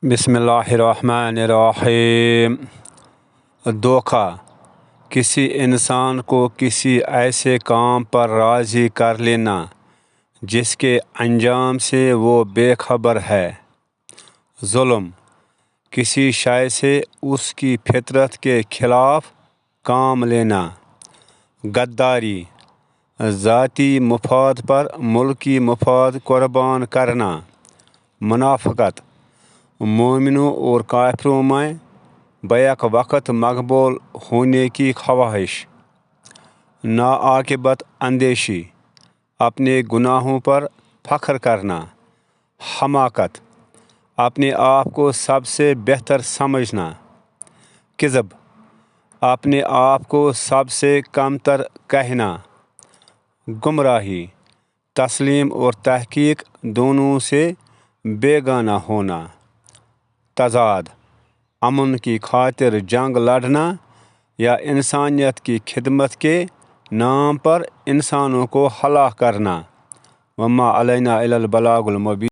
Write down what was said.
बिस्मिल्लाहिर्रहमानिर्रहीम। धोखा किसी इंसान को किसी ऐसे काम पर राज़ी कर लेना जिसके अंजाम से वो बेखबर है। जुल्म किसी शय से उसकी फितरत के खिलाफ काम लेना। गद्दारी ज़ाती मुफाद पर मुल्की मुफाद कुर्बान करना। मुनाफ़िक़त मोमिनों और काफिरों में बैक वक़्त मकबूल होने की ख्वाहिश। नाआकिबत अंदेशी अपने गुनाहों पर फ़ख्र करना। हमाकत अपने आप को सबसे बेहतर समझना। किज़ब अपने आप को सबसे कमतर कहना। गुमराही तस्लीम और तहकीक दोनों से बेगाना होना। तज़ाद अमन की खातिर जंग लड़ना या इंसानियत की खिदमत के नाम पर इंसानों को हलाक करना। वम्मा अलैना इल्लल बलागुल मुबीन।